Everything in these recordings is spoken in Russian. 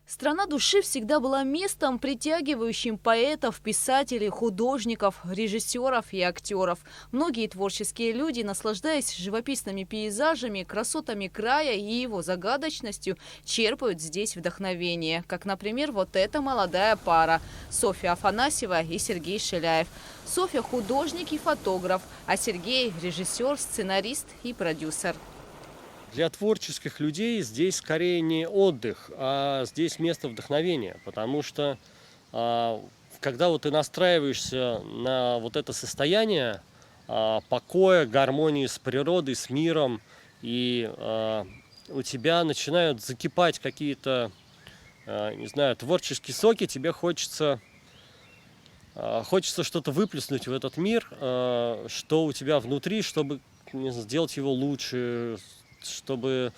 Страна души всегда была местом, притягивающим поэтов, писателей, художников, режиссеров и актеров. Многие творческие люди, наслаждаясь живописными пейзажами, красотами края и его загадочностью, черпают здесь вдохновение. Как, например, вот эта молодая пара – Софья Афанасьева и Сергей Шиляев. Софья – художник и фотограф, а Сергей – режиссер, сценарист и продюсер. Для творческих людей здесь скорее не отдых, а здесь место вдохновения, потому что когда вот ты настраиваешься на вот это состояние покоя, гармонии с природой, с миром, и у тебя начинают закипать какие-то, не знаю, творческие соки, тебе хочется что-то выплеснуть в этот мир, что у тебя внутри, чтобы сделать его лучше, чтобы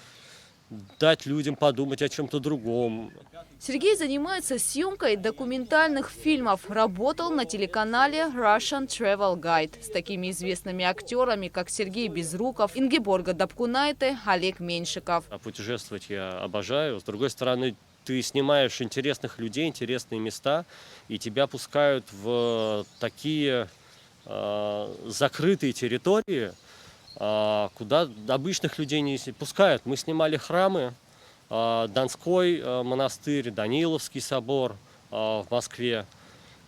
дать людям подумать о чем-то другом. Сергей занимается съемкой документальных фильмов. Работал на телеканале Russian Travel Guide с такими известными актерами, как Сергей Безруков, Ингеборга Дапкунайте, Олег Меньшиков. Путешествовать я обожаю. С другой стороны, ты снимаешь интересных людей, интересные места, и тебя пускают в такие закрытые территории, куда обычных людей не пускают. Мы снимали храмы, Донской монастырь, Даниловский собор в Москве.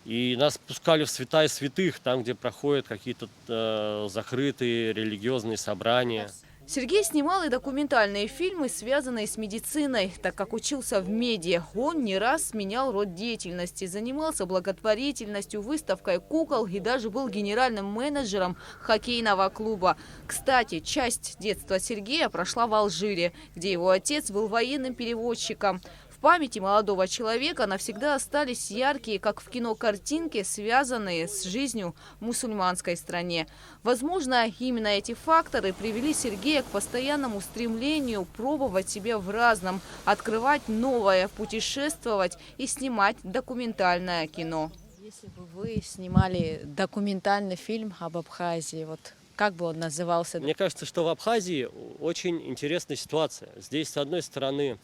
И нас пускали в святая святых, там, где проходят какие-то закрытые религиозные собрания. Сергей снимал и документальные фильмы, связанные с медициной. Так как учился в меди, он не раз сменял род деятельности. Занимался благотворительностью, выставкой кукол и даже был генеральным менеджером хоккейного клуба. Кстати, часть детства Сергея прошла в Алжире, где его отец был военным переводчиком. В памяти молодого человека навсегда остались яркие, как в кино, картинки, связанные с жизнью в мусульманской стране. Возможно, именно эти факторы привели Сергея к постоянному стремлению пробовать себя в разном, открывать новое, путешествовать и снимать документальное кино. Если бы вы снимали документальный фильм об Абхазии, вот как бы он назывался? Мне кажется, что в Абхазии очень интересная ситуация. Здесь, с одной стороны,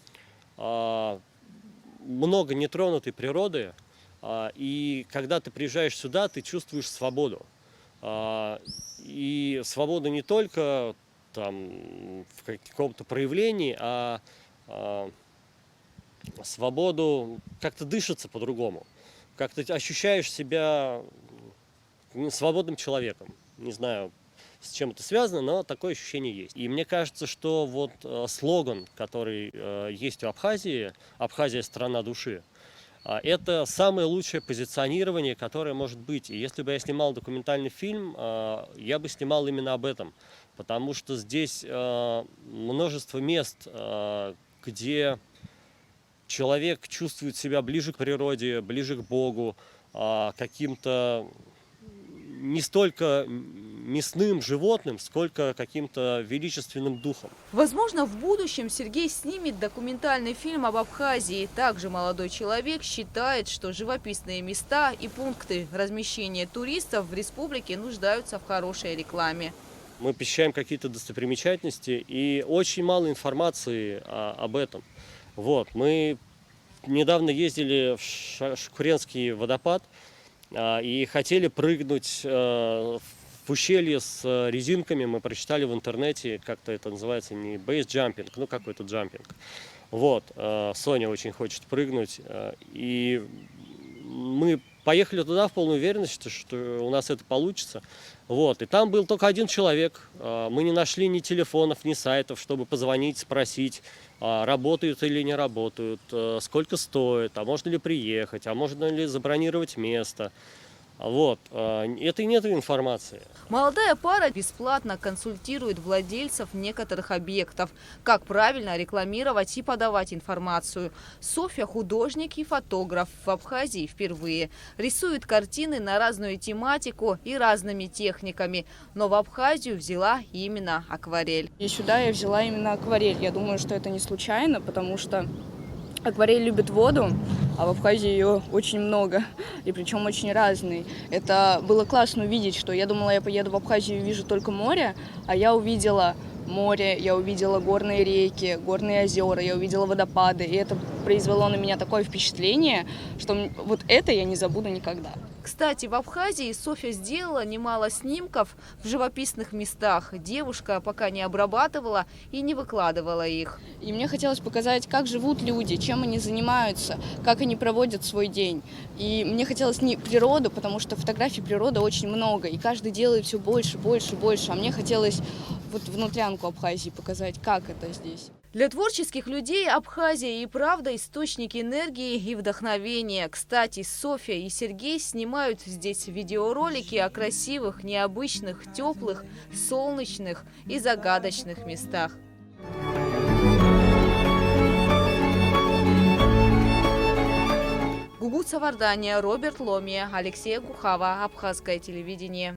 много нетронутой природы, и когда ты приезжаешь сюда, ты чувствуешь свободу. И свободу не только там, в каком-то проявлении, а свободу как-то дышится по-другому. Как-то ощущаешь себя свободным человеком. Не знаю, с чем это связано, но такое ощущение есть. И мне кажется, что вот слоган, который есть у Абхазии, «Абхазия – страна души», это самое лучшее позиционирование, которое может быть. И если бы я снимал документальный фильм, я бы снимал именно об этом. Потому что здесь множество мест, где человек чувствует себя ближе к природе, ближе к Богу, каким-то не столько мясным животным, сколько каким-то величественным духом. Возможно, в будущем Сергей снимет документальный фильм об Абхазии. Также молодой человек считает, что живописные места и пункты размещения туристов в республике нуждаются в хорошей рекламе. Мы посещаем какие-то достопримечательности, и очень мало информации об этом. Вот. Мы недавно ездили в Шкуренский водопад, и хотели прыгнуть в ущелье с резинками. Мы прочитали в интернете, как-то это называется, не бейсджампинг, ну какой-то джампинг. Вот, Соня очень хочет прыгнуть. И мы поехали туда в полной уверенности, что у нас это получится. Вот, и там был только один человек. Мы не нашли ни телефонов, ни сайтов, чтобы позвонить, спросить, работают или не работают, сколько стоит, а можно ли приехать, а можно ли забронировать место. Вот. Это и нет информации. Молодая пара бесплатно консультирует владельцев некоторых объектов, как правильно рекламировать и подавать информацию. Софья – художник и фотограф, в Абхазии впервые. Рисует картины на разную тематику и разными техниками. Но в Абхазию взяла именно акварель. И сюда я взяла именно акварель. Я думаю, что это не случайно, потому что акварель любит воду, а в Абхазии ее очень много, и причем очень разные. Это было классно увидеть, что я думала, я поеду в Абхазию и вижу только море, а я увидела море, я увидела горные реки, горные озера, я увидела водопады. И это произвело на меня такое впечатление, что вот это я не забуду никогда. Кстати, в Абхазии Софья сделала немало снимков в живописных местах. Девушка пока не обрабатывала и не выкладывала их. И мне хотелось показать, как живут люди, чем они занимаются, как они проводят свой день. И мне хотелось не природу, потому что фотографий природы очень много, и каждый делает все больше, больше, больше. А мне хотелось вот внутрянку Абхазии показать, как это здесь. Для творческих людей Абхазия и правда источник энергии и вдохновения. Кстати, Софья и Сергей снимают здесь видеоролики о красивых, необычных, теплых, солнечных и загадочных местах. Гугут Савардания, Роберт Ломия, Алексей Гухава, Абхазское телевидение.